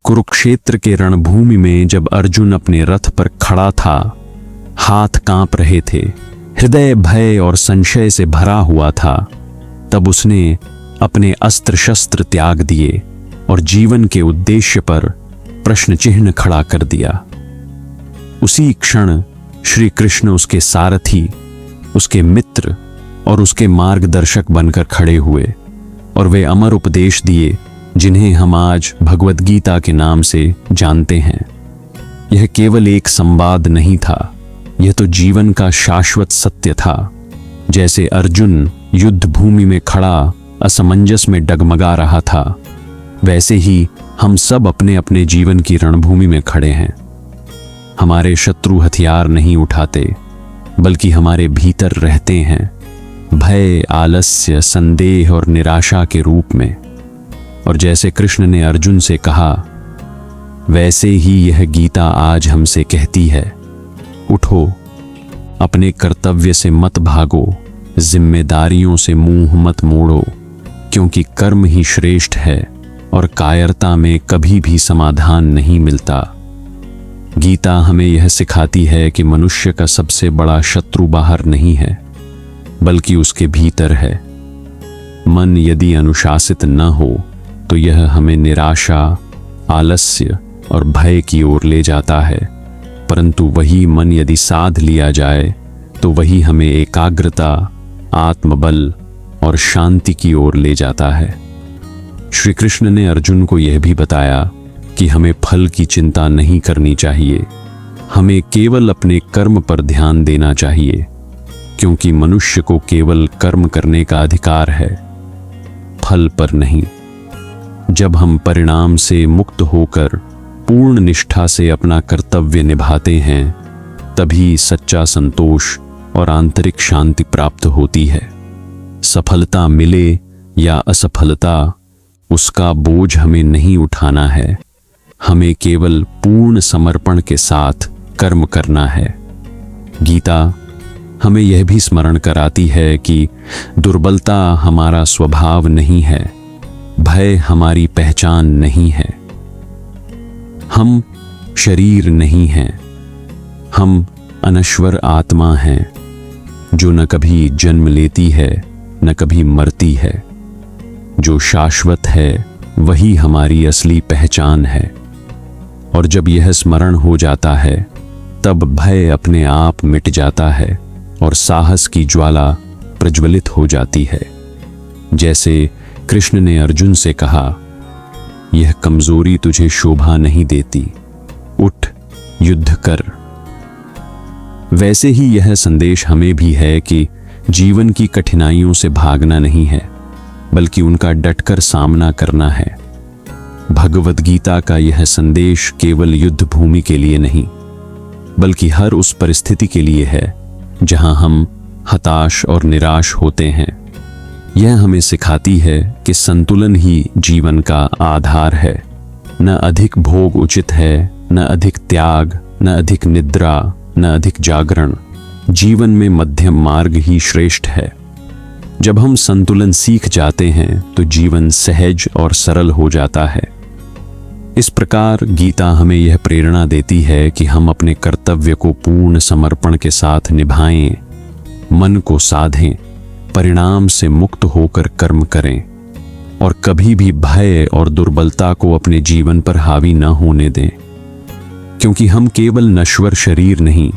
कुरुक्षेत्र के रणभूमि में जब अर्जुन अपने रथ पर खड़ा था, हाथ कांप रहे थे, हृदय भय और संशय से भरा हुआ था, तब उसने अपने अस्त्र शस्त्र त्याग दिए और जीवन के उद्देश्य पर प्रश्न चिन्ह खड़ा कर दिया। उसी क्षण श्री कृष्ण उसके सारथी, उसके मित्र और उसके मार्गदर्शक बनकर खड़े हुए और वे अमर उपदेश दिए जिन्हें हम आज भगवद गीता के नाम से जानते हैं। यह केवल एक संवाद नहीं था, यह तो जीवन का शाश्वत सत्य था। जैसे अर्जुन युद्ध भूमि में खड़ा असमंजस में डगमगा रहा था, वैसे ही हम सब अपने अपने जीवन की रणभूमि में खड़े हैं। हमारे शत्रु हथियार नहीं उठाते, बल्कि हमारे भीतर रहते हैं, भय, आलस्य, संदेह और निराशा के रूप में। और जैसे कृष्ण ने अर्जुन से कहा, वैसे ही यह गीता आज हमसे कहती है, उठो, अपने कर्तव्य से मत भागो, जिम्मेदारियों से मुंह मत मोड़ो, क्योंकि कर्म ही श्रेष्ठ है और कायरता में कभी भी समाधान नहीं मिलता। गीता हमें यह सिखाती है कि मनुष्य का सबसे बड़ा शत्रु बाहर नहीं है, बल्कि उसके भीतर है। मन यदि अनुशासित न हो तो यह हमें निराशा, आलस्य और भय की ओर ले जाता है, परंतु वही मन यदि साध लिया जाए तो वही हमें एकाग्रता, आत्मबल और शांति की ओर ले जाता है। श्री कृष्ण ने अर्जुन को यह भी बताया कि हमें फल की चिंता नहीं करनी चाहिए, हमें केवल अपने कर्म पर ध्यान देना चाहिए, क्योंकि मनुष्य को केवल कर्म करने का अधिकार है, फल पर नहीं। जब हम परिणाम से मुक्त होकर पूर्ण निष्ठा से अपना कर्तव्य निभाते हैं, तभी सच्चा संतोष और आंतरिक शांति प्राप्त होती है। सफलता मिले या असफलता, उसका बोझ हमें नहीं उठाना है, हमें केवल पूर्ण समर्पण के साथ कर्म करना है। गीता हमें यह भी स्मरण कराती है कि दुर्बलता हमारा स्वभाव नहीं है, भय हमारी पहचान नहीं है। हम शरीर नहीं हैं, हम अनश्वर आत्मा हैं, जो न कभी जन्म लेती है न कभी मरती है। जो शाश्वत है वही हमारी असली पहचान है। और जब यह स्मरण हो जाता है, तब भय अपने आप मिट जाता है और साहस की ज्वाला प्रज्वलित हो जाती है। जैसे कृष्ण ने अर्जुन से कहा, यह कमजोरी तुझे शोभा नहीं देती, उठ, युद्ध कर। वैसे ही यह संदेश हमें भी है कि जीवन की कठिनाइयों से भागना नहीं है, बल्कि उनका डटकर सामना करना है। भगवद गीता का यह संदेश केवल युद्ध भूमि के लिए नहीं, बल्कि हर उस परिस्थिति के लिए है जहां हम हताश और निराश होते हैं। यह हमें सिखाती है कि संतुलन ही जीवन का आधार है। न अधिक भोग उचित है, न अधिक त्याग, न अधिक निद्रा, न अधिक जागरण। जीवन में मध्यम मार्ग ही श्रेष्ठ है। जब हम संतुलन सीख जाते हैं तो जीवन सहज और सरल हो जाता है। इस प्रकार गीता हमें यह प्रेरणा देती है कि हम अपने कर्तव्य को पूर्ण समर्पण के साथ निभाएं, मन को साधें, परिणाम से मुक्त होकर कर्म करें और कभी भी भय और दुर्बलता को अपने जीवन पर हावी न होने दें, क्योंकि हम केवल नश्वर शरीर नहीं,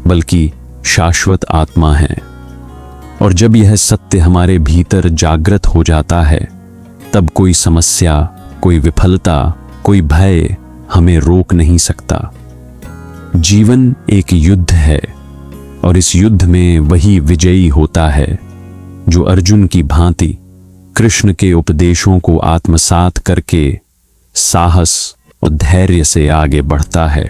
बल्कि शाश्वत आत्मा हैं। और जब यह सत्य हमारे भीतर जागृत हो जाता है, तब कोई समस्या, कोई विफलता, कोई भय हमें रोक नहीं सकता। जीवन एक युद्ध है और इस युद्ध में वही विजयी होता है जो अर्जुन की भांति कृष्ण के उपदेशों को आत्मसात करके साहस और धैर्य से आगे बढ़ता है।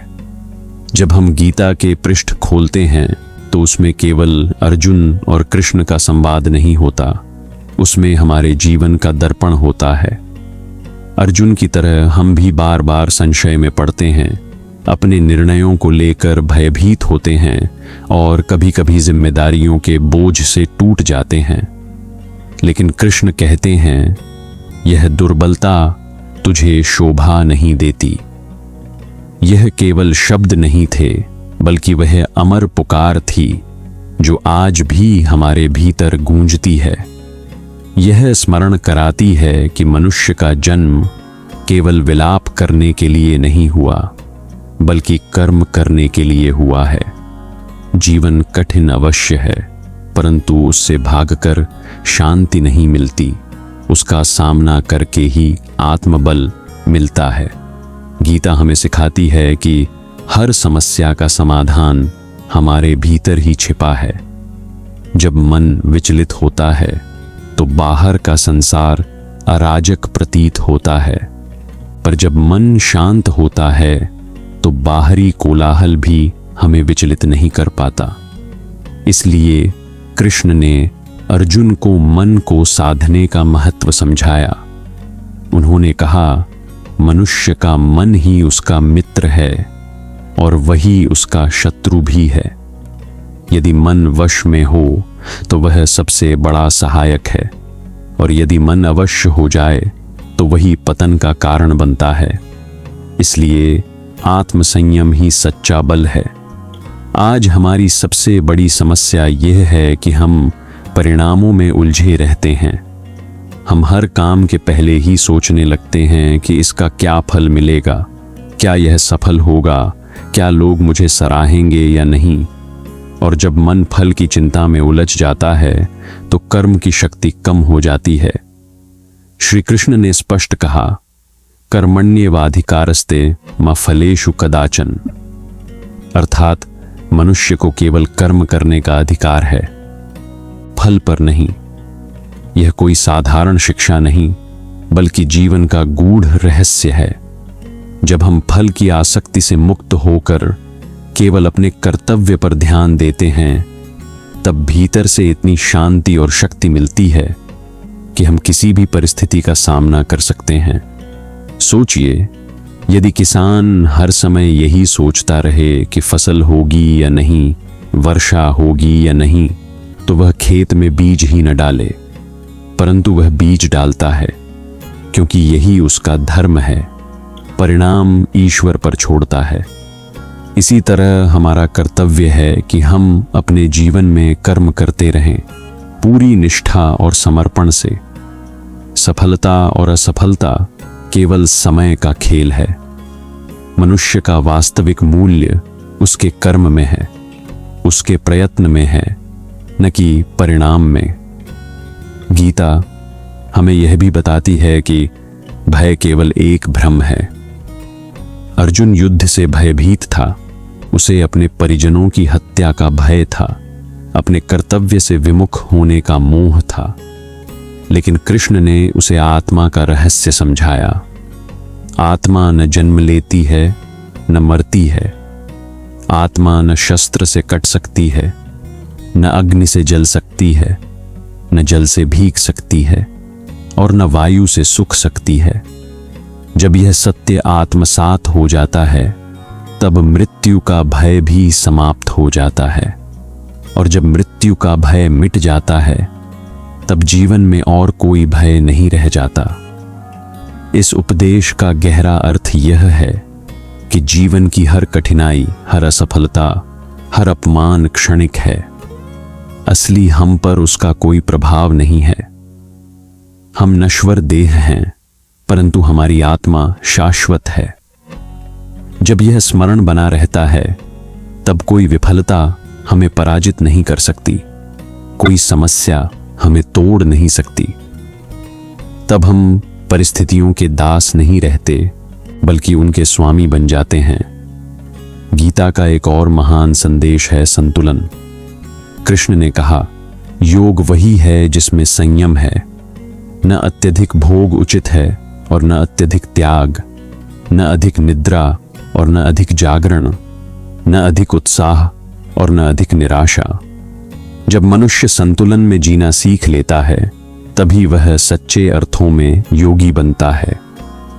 जब हम गीता के पृष्ठ खोलते हैं तो उसमें केवल अर्जुन और कृष्ण का संवाद नहीं होता, उसमें हमारे जीवन का दर्पण होता है। अर्जुन की तरह हम भी बार बार संशय में पड़ते हैं, अपने निर्णयों को लेकर भयभीत होते हैं और कभी कभी जिम्मेदारियों के बोझ से टूट जाते हैं। लेकिन कृष्ण कहते हैं, यह दुर्बलता तुझे शोभा नहीं देती। यह केवल शब्द नहीं थे, बल्कि वह अमर पुकार थी जो आज भी हमारे भीतर गूंजती है। यह स्मरण कराती है कि मनुष्य का जन्म केवल विलाप करने के लिए नहीं हुआ, बल्कि कर्म करने के लिए हुआ है। जीवन कठिन अवश्य है, परंतु उससे भागकर शांति नहीं मिलती, उसका सामना करके ही आत्मबल मिलता है। गीता हमें सिखाती है कि हर समस्या का समाधान हमारे भीतर ही छिपा है। जब मन विचलित होता है तो बाहर का संसार अराजक प्रतीत होता है, पर जब मन शांत होता है तो बाहरी कोलाहल भी हमें विचलित नहीं कर पाता। इसलिए कृष्ण ने अर्जुन को मन को साधने का महत्व समझाया। उन्होंने कहा, मनुष्य का मन ही उसका मित्र है और वही उसका शत्रु भी है। यदि मन वश में हो तो वह सबसे बड़ा सहायक है, और यदि मन अवश्य हो जाए तो वही पतन का कारण बनता है। इसलिए आत्मसंयम ही सच्चा बल है। आज हमारी सबसे बड़ी समस्या यह है कि हम परिणामों में उलझे रहते हैं। हम हर काम के पहले ही सोचने लगते हैं कि इसका क्या फल मिलेगा, क्या यह सफल होगा, क्या लोग मुझे सराहेंगे या नहीं। और जब मन फल की चिंता में उलझ जाता है तो कर्म की शक्ति कम हो जाती है। श्री कृष्ण ने स्पष्ट कहा, कर्मण्येवाधिकारस्ते मा फलेषु कदाचन, अर्थात मनुष्य को केवल कर्म करने का अधिकार है, फल पर नहीं। यह कोई साधारण शिक्षा नहीं, बल्कि जीवन का गूढ़ रहस्य है। जब हम फल की आसक्ति से मुक्त होकर केवल अपने कर्तव्य पर ध्यान देते हैं, तब भीतर से इतनी शांति और शक्ति मिलती है कि हम किसी भी परिस्थिति का सामना कर सकते हैं। सोचिए, यदि किसान हर समय यही सोचता रहे कि फसल होगी या नहीं, वर्षा होगी या नहीं, तो वह खेत में बीज ही न डाले, परंतु वह बीज डालता है क्योंकि यही उसका धर्म है। परिणाम ईश्वर पर छोड़ता है। इसी तरह हमारा कर्तव्य है कि हम अपने जीवन में कर्म करते रहें, पूरी निष्ठा और समर्पण से। सफलता और असफलता केवल समय का खेल है। मनुष्य का वास्तविक मूल्य उसके कर्म में है, उसके प्रयत्न में है, न कि परिणाम में। गीता हमें यह भी बताती है कि भय केवल एक भ्रम है। अर्जुन युद्ध से भयभीत था, उसे अपने परिजनों की हत्या का भय था, अपने कर्तव्य से विमुख होने का मोह था। लेकिन कृष्ण ने उसे आत्मा का रहस्य समझाया। आत्मा न जन्म लेती है, न मरती है। आत्मा न शस्त्र से कट सकती है, न अग्नि से जल सकती है, न जल से भीग सकती है, और न वायु से सूख सकती है। जब यह सत्य आत्मसात हो जाता है, तब मृत्यु का भय भी समाप्त हो जाता है। और जब मृत्यु का भय मिट जाता है, तब जीवन में और कोई भय नहीं रह जाता। इस उपदेश का गहरा अर्थ यह है कि जीवन की हर कठिनाई, हर असफलता, हर अपमान क्षणिक है। असली हम पर उसका कोई प्रभाव नहीं है। हम नश्वर देह हैं, परंतु हमारी आत्मा शाश्वत है। जब यह स्मरण बना रहता है, तब कोई विफलता हमें पराजित नहीं कर सकती, कोई समस्या हमें तोड़ नहीं सकती। तब हम परिस्थितियों के दास नहीं रहते, बल्कि उनके स्वामी बन जाते हैं। गीता का एक और महान संदेश है संतुलन। कृष्ण ने कहा, योग वही है जिसमें संयम है। न अत्यधिक भोग उचित है और न अत्यधिक त्याग, न अधिक निद्रा और न अधिक जागरण, न अधिक उत्साह और न अधिक निराशा। जब मनुष्य संतुलन में जीना सीख लेता है, तभी वह सच्चे अर्थों में योगी बनता है।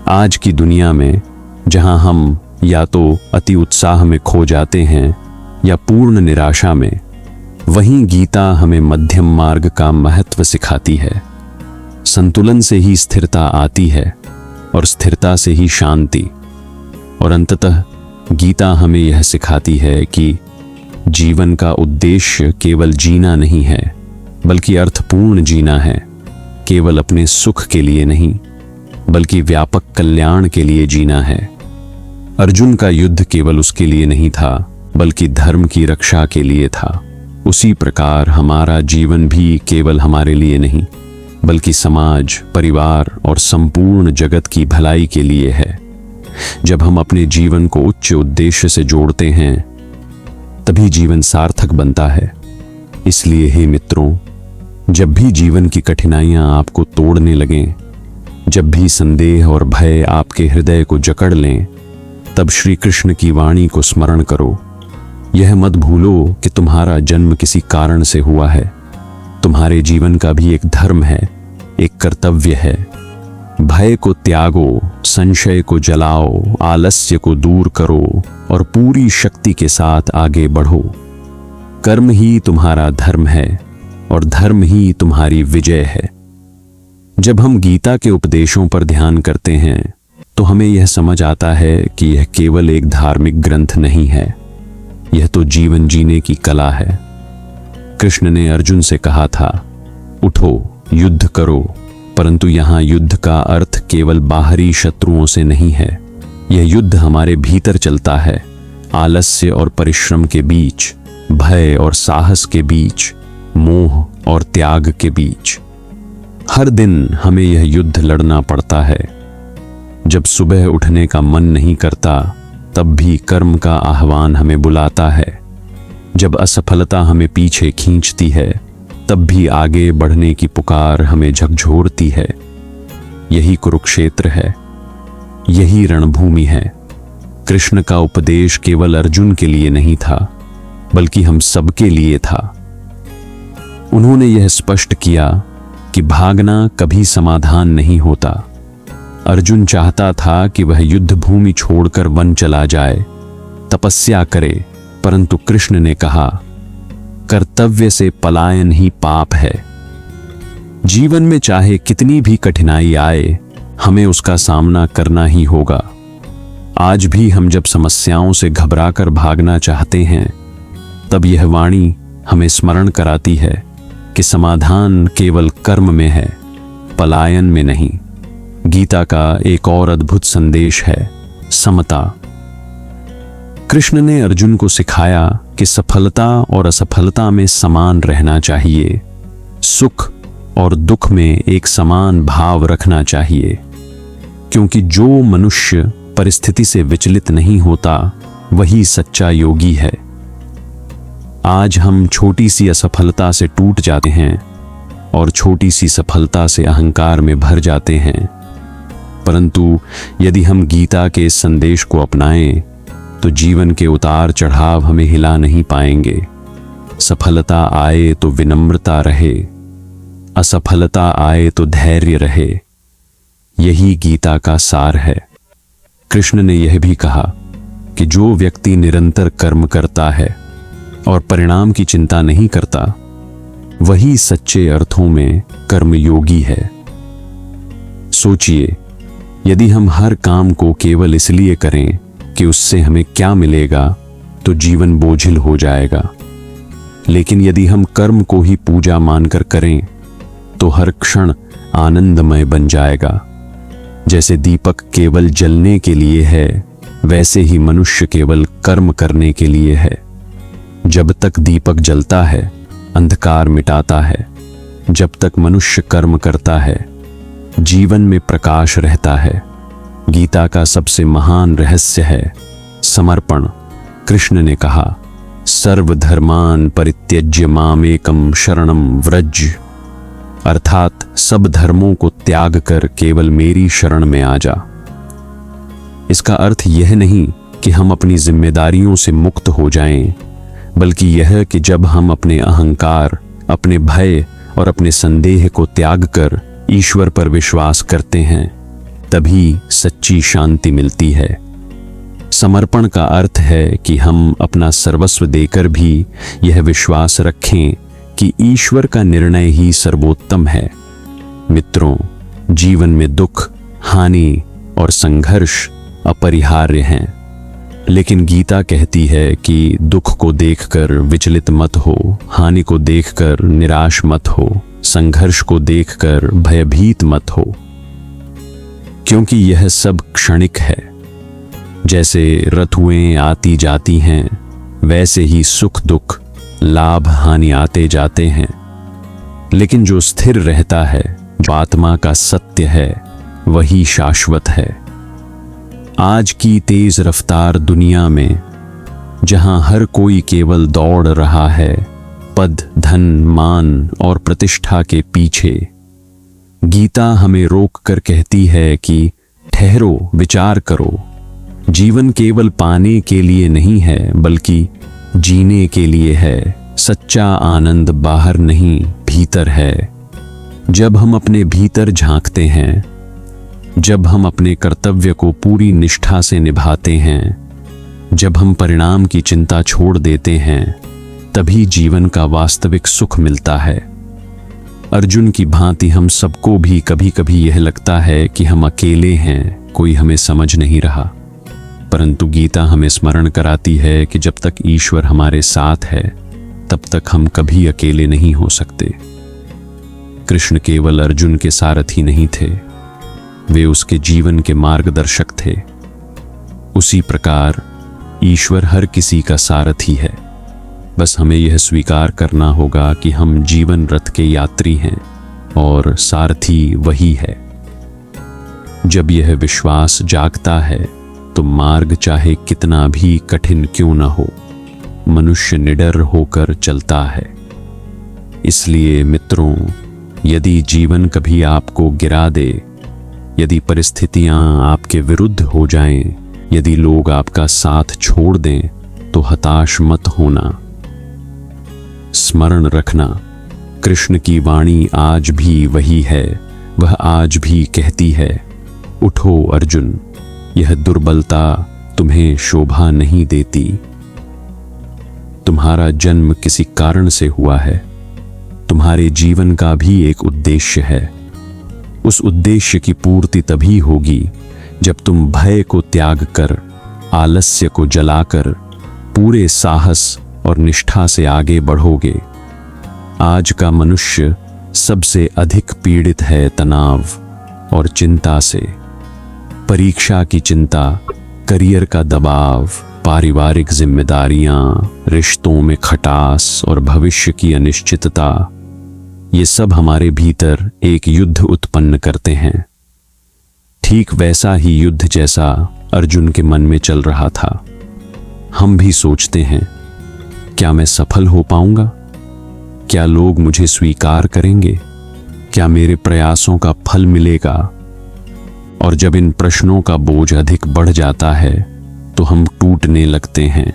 आज की दुनिया में जहां हम या तो अति उत्साह में खो जाते हैं या पूर्ण निराशा में, वहीं गीता हमें मध्यम मार्ग का महत्व सिखाती है। संतुलन से ही स्थिरता आती है। और स्थिरता से ही शांति। और अंततः गीता हमें यह सिखाती है कि जीवन का उद्देश्य केवल जीना नहीं है, बल्कि अर्थपूर्ण जीना है। केवल अपने सुख के लिए नहीं, बल्कि व्यापक कल्याण के लिए जीना है। अर्जुन का युद्ध केवल उसके लिए नहीं था, बल्कि धर्म की रक्षा के लिए था। उसी प्रकार हमारा जीवन भी केवल हमारे लिए नहीं, बल्कि समाज, परिवार और संपूर्ण जगत की भलाई के लिए है। जब हम अपने जीवन को उच्च उद्देश्य से जोड़ते हैं, तभी जीवन सार्थक बनता है। इसलिए हे मित्रों, जब भी जीवन की कठिनाइयां आपको तोड़ने लगें, जब भी संदेह और भय आपके हृदय को जकड़ लें, तब श्री कृष्ण की वाणी को स्मरण करो। यह मत भूलो कि तुम्हारा जन्म किसी कारण से हुआ है। तुम्हारे जीवन का भी एक धर्म है, एक कर्तव्य है। भय को त्यागो, संशय को जलाओ, आलस्य को दूर करो और पूरी शक्ति के साथ आगे बढ़ो। कर्म ही तुम्हारा धर्म है और धर्म ही तुम्हारी विजय है। जब हम गीता के उपदेशों पर ध्यान करते हैं, तो हमें यह समझ आता है कि यह केवल एक धार्मिक ग्रंथ नहीं है, यह तो जीवन जीने की कला है। कृष्ण ने अर्जुन से कहा था, उठो, युद्ध करो, परंतु यहाँ युद्ध का अर्थ केवल बाहरी शत्रुओं से नहीं है। यह युद्ध हमारे भीतर चलता है, आलस्य और परिश्रम के बीच, भय और साहस के बीच, मोह और त्याग के बीच। हर दिन हमें यह युद्ध लड़ना पड़ता है। जब सुबह उठने का मन नहीं करता, तब भी कर्म का आह्वान हमें बुलाता है। जब असफलता हमें पीछे खींचती है, तब भी आगे बढ़ने की पुकार हमें झकझोरती है। यही कुरुक्षेत्र है, यही रणभूमि है। कृष्ण का उपदेश केवल अर्जुन के लिए नहीं था, बल्कि हम सबके लिए था। उन्होंने यह स्पष्ट किया कि भागना कभी समाधान नहीं होता। अर्जुन चाहता था कि वह युद्ध भूमि छोड़कर वन चला जाए, तपस्या करे, परंतु कृष्ण ने कहा, कर्तव्य से पलायन ही पाप है। जीवन में चाहे कितनी भी कठिनाई आए, हमें उसका सामना करना ही होगा। आज भी हम जब समस्याओं से घबराकर भागना चाहते हैं, तब यह वाणी हमें स्मरण कराती है कि समाधान केवल कर्म में है, पलायन में नहीं। गीता का एक और अद्भुत संदेश है, समता। कृष्ण ने अर्जुन को सिखाया कि सफलता और असफलता में समान रहना चाहिए, सुख और दुख में एक समान भाव रखना चाहिए, क्योंकि जो मनुष्य परिस्थिति से विचलित नहीं होता, वही सच्चा योगी है। आज हम छोटी सी असफलता से टूट जाते हैं और छोटी सी सफलता से अहंकार में भर जाते हैं, परंतु यदि हम गीता के इस संदेश को अपनाएं, तो जीवन के उतार चढ़ाव हमें हिला नहीं पाएंगे। सफलता आए तो विनम्रता रहे, असफलता आए तो धैर्य रहे। यही गीता का सार है। कृष्ण ने यह भी कहा कि जो व्यक्ति निरंतर कर्म करता है और परिणाम की चिंता नहीं करता, वही सच्चे अर्थों में कर्मयोगी है। सोचिए, यदि हम हर काम को केवल इसलिए करें कि उससे हमें क्या मिलेगा, तो जीवन बोझिल हो जाएगा। लेकिन यदि हम कर्म को ही पूजा मानकर करें, तो हर क्षण आनंदमय बन जाएगा। जैसे दीपक केवल जलने के लिए है, वैसे ही मनुष्य केवल कर्म करने के लिए है। जब तक दीपक जलता है, अंधकार मिटाता है। जब तक मनुष्य कर्म करता है, जीवन में प्रकाश रहता है। गीता का सबसे महान रहस्य है समर्पण। कृष्ण ने कहा, सर्वधर्मान परित्यज्य मामेकम शरणम व्रज, अर्थात सब धर्मों को त्याग कर केवल मेरी शरण में आ जा। इसका अर्थ यह नहीं कि हम अपनी जिम्मेदारियों से मुक्त हो जाएं, बल्कि यह कि जब हम अपने अहंकार, अपने भय और अपने संदेह को त्याग कर ईश्वर पर विश्वास करते हैं, तभी सच्ची शांति मिलती है। समर्पण का अर्थ है कि हम अपना सर्वस्व देकर भी यह विश्वास रखें कि ईश्वर का निर्णय ही सर्वोत्तम है। मित्रों, जीवन में दुख, हानि और संघर्ष अपरिहार्य हैं। लेकिन गीता कहती है कि दुख को देखकर विचलित मत हो, हानि को देखकर निराश मत हो, संघर्ष को देखकर भयभीत मत हो, क्योंकि यह सब क्षणिक है। जैसे ऋतुएं आती जाती हैं, वैसे ही सुख दुख, लाभ हानि आते जाते हैं। लेकिन जो स्थिर रहता है, जो आत्मा का सत्य है, वही शाश्वत है। आज की तेज रफ्तार दुनिया में, जहां हर कोई केवल दौड़ रहा है पद, धन, मान और प्रतिष्ठा के पीछे, गीता हमें रोक कर कहती है कि ठहरो, विचार करो। जीवन केवल पाने के लिए नहीं है, बल्कि जीने के लिए है। सच्चा आनंद बाहर नहीं, भीतर है। जब हम अपने भीतर झांकते हैं, जब हम अपने कर्तव्य को पूरी निष्ठा से निभाते हैं, जब हम परिणाम की चिंता छोड़ देते हैं, तभी जीवन का वास्तविक सुख मिलता है। अर्जुन की भांति हम सबको भी कभी कभी यह लगता है कि हम अकेले हैं, कोई हमें समझ नहीं रहा। परंतु गीता हमें स्मरण कराती है कि जब तक ईश्वर हमारे साथ है, तब तक हम कभी अकेले नहीं हो सकते। कृष्ण केवल अर्जुन के सारथी नहीं थे, वे उसके जीवन के मार्गदर्शक थे। उसी प्रकार ईश्वर हर किसी का सारथी है। बस हमें यह स्वीकार करना होगा कि हम जीवन रथ के यात्री हैं और सारथी वही है। जब यह विश्वास जागता है, तो मार्ग चाहे कितना भी कठिन क्यों न हो, मनुष्य निडर होकर चलता है। इसलिए मित्रों, यदि जीवन कभी आपको गिरा दे, यदि परिस्थितियां आपके विरुद्ध हो जाएं, यदि लोग आपका साथ छोड़ दें, तो हताश मत होना। स्मरण रखना, कृष्ण की वाणी आज भी वही है। वह आज भी कहती है, उठो अर्जुन, यह दुर्बलता तुम्हें शोभा नहीं देती। तुम्हारा जन्म किसी कारण से हुआ है। तुम्हारे जीवन का भी एक उद्देश्य है। उस उद्देश्य की पूर्ति तभी होगी जब तुम भय को त्याग कर, आलस्य को जलाकर पूरे साहस और निष्ठा से आगे बढ़ोगे। आज का मनुष्य सबसे अधिक पीड़ित है तनाव और चिंता से। परीक्षा की चिंता, करियर का दबाव, पारिवारिक जिम्मेदारियां, रिश्तों में खटास और भविष्य की अनिश्चितता, ये सब हमारे भीतर एक युद्ध उत्पन्न करते हैं। ठीक वैसा ही युद्ध जैसा अर्जुन के मन में चल रहा था। हम भी सोचते हैं, क्या मैं सफल हो पाऊंगा? क्या लोग मुझे स्वीकार करेंगे? क्या मेरे प्रयासों का फल मिलेगा? और जब इन प्रश्नों का बोझ अधिक बढ़ जाता है, तो हम टूटने लगते हैं।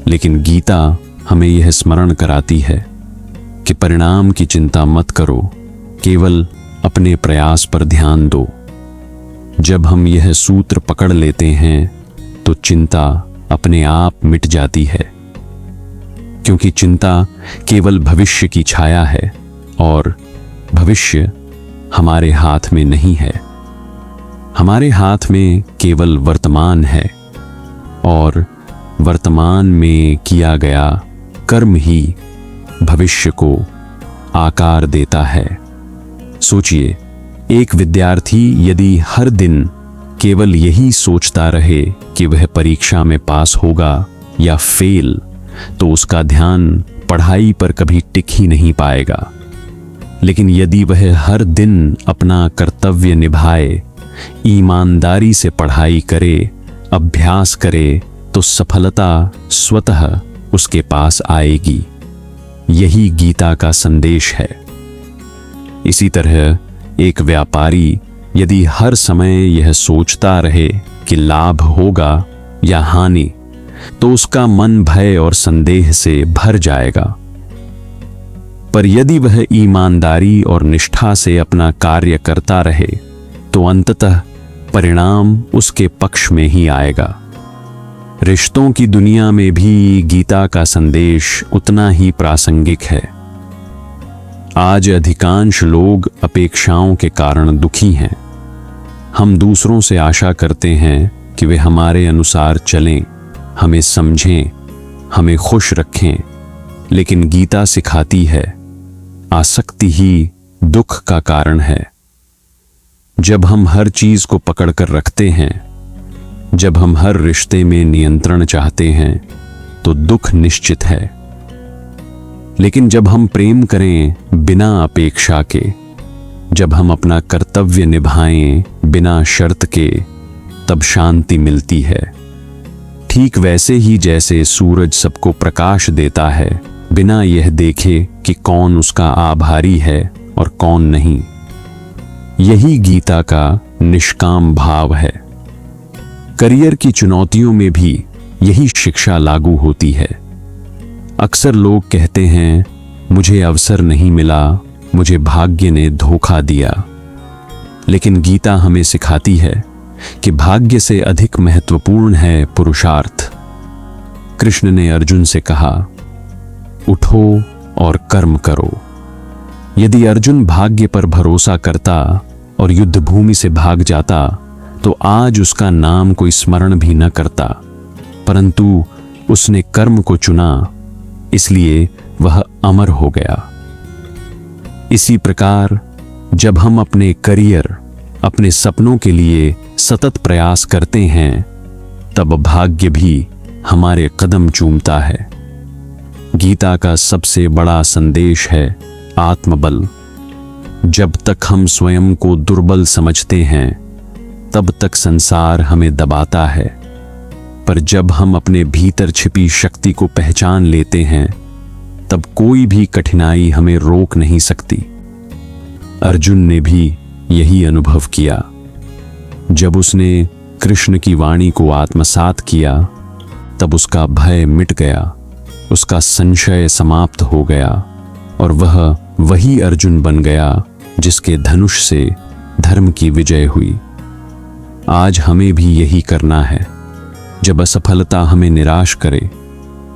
लेकिन गीता हमें यह स्मरण कराती है कि परिणाम की चिंता मत करो, केवल अपने प्रयास पर ध्यान दो। जब हम यह सूत्र पकड़ लेते हैं, तो चिंता अपने आप मिट जाती है, क्योंकि चिंता केवल भविष्य की छाया है और भविष्य हमारे हाथ में नहीं है। हमारे हाथ में केवल वर्तमान है और वर्तमान में किया गया कर्म ही भविष्य को आकार देता है। सोचिए, एक विद्यार्थी यदि हर दिन केवल यही सोचता रहे कि वह परीक्षा में पास होगा या फेल, तो उसका ध्यान पढ़ाई पर कभी टिक ही नहीं पाएगा। लेकिन यदि वह हर दिन अपना कर्तव्य निभाए, ईमानदारी से पढ़ाई करे, अभ्यास करे, तो सफलता स्वतः उसके पास आएगी। यही गीता का संदेश है। इसी तरह एक व्यापारी यदि हर समय यह सोचता रहे कि लाभ होगा या हानि, तो उसका मन भय और संदेह से भर जाएगा। पर यदि वह ईमानदारी और निष्ठा से अपना कार्य करता रहे, तो अंततः परिणाम उसके पक्ष में ही आएगा। रिश्तों की दुनिया में भी गीता का संदेश उतना ही प्रासंगिक है। आज अधिकांश लोग अपेक्षाओं के कारण दुखी हैं। हम दूसरों से आशा करते हैं कि वे हमारे अनुसार चलें, हमें समझें, हमें खुश रखें, लेकिन गीता सिखाती है आसक्ति ही दुख का कारण है। जब हम हर चीज को पकड़कर रखते हैं, जब हम हर रिश्ते में नियंत्रण चाहते हैं, तो दुख निश्चित है। लेकिन जब हम प्रेम करें बिना अपेक्षा के, जब हम अपना कर्तव्य निभाएं बिना शर्त के, तब शांति मिलती है। ठीक वैसे ही जैसे सूरज सबको प्रकाश देता है बिना यह देखे कि कौन उसका आभारी है और कौन नहीं। यही गीता का निष्काम भाव है। करियर की चुनौतियों में भी यही शिक्षा लागू होती है। अक्सर लोग कहते हैं, मुझे अवसर नहीं मिला, मुझे भाग्य ने धोखा दिया। लेकिन गीता हमें सिखाती है कि भाग्य से अधिक महत्वपूर्ण है पुरुषार्थ। कृष्ण ने अर्जुन से कहा, उठो और कर्म करो। यदि अर्जुन भाग्य पर भरोसा करता और युद्ध भूमि से भाग जाता, तो आज उसका नाम कोई स्मरण भी न करता। परंतु उसने कर्म को चुना, इसलिए वह अमर हो गया। इसी प्रकार जब हम अपने करियर, अपने सपनों के लिए सतत प्रयास करते हैं, तब भाग्य भी हमारे कदम चूमता है। गीता का सबसे बड़ा संदेश है आत्मबल। जब तक हम स्वयं को दुर्बल समझते हैं, तब तक संसार हमें दबाता है। पर जब हम अपने भीतर छिपी शक्ति को पहचान लेते हैं, तब कोई भी कठिनाई हमें रोक नहीं सकती। अर्जुन ने भी यही अनुभव किया। जब उसने कृष्ण की वाणी को आत्मसात किया, तब उसका भय मिट गया, उसका संशय समाप्त हो गया और वह वही अर्जुन बन गया जिसके धनुष से धर्म की विजय हुई। आज हमें भी यही करना है। जब असफलता हमें निराश करे,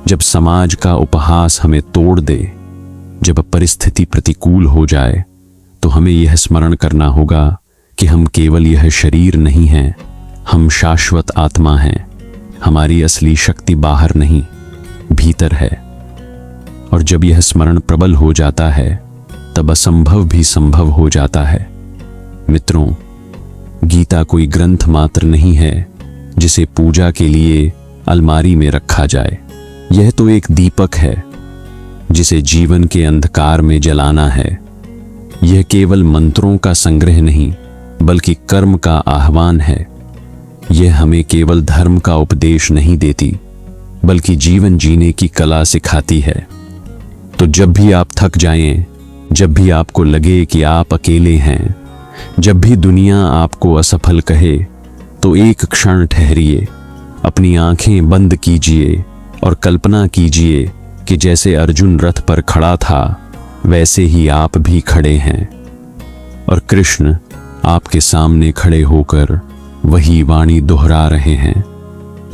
जब समाज का उपहास हमें तोड़ दे, जब परिस्थिति प्रतिकूल हो जाए, तो हमें यह स्मरण करना होगा कि हम केवल यह शरीर नहीं हैं, हम शाश्वत आत्मा हैं। हमारी असली शक्ति बाहर नहीं, भीतर है। और जब यह स्मरण प्रबल हो जाता है, तब असंभव भी संभव हो जाता है। मित्रों, गीता कोई ग्रंथ मात्र नहीं है जिसे पूजा के लिए अलमारी में रखा जाए। यह तो एक दीपक है जिसे जीवन के अंधकार में जलाना है। यह केवल मंत्रों का संग्रह नहीं, बल्कि कर्म का आह्वान है। यह हमें केवल धर्म का उपदेश नहीं देती, बल्कि जीवन जीने की कला सिखाती है। तो जब भी आप थक जाएं, जब भी आपको लगे कि आप अकेले हैं, जब भी दुनिया आपको असफल कहे, तो एक क्षण ठहरिए, अपनी आंखें बंद कीजिए और कल्पना कीजिए कि जैसे अर्जुन रथ पर खड़ा था, वैसे ही आप भी खड़े हैं और कृष्ण आपके सामने खड़े होकर वही वाणी दोहरा रहे हैं।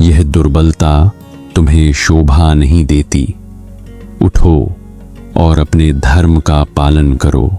यह दुर्बलता तुम्हें शोभा नहीं देती। उठो और अपने धर्म का पालन करो।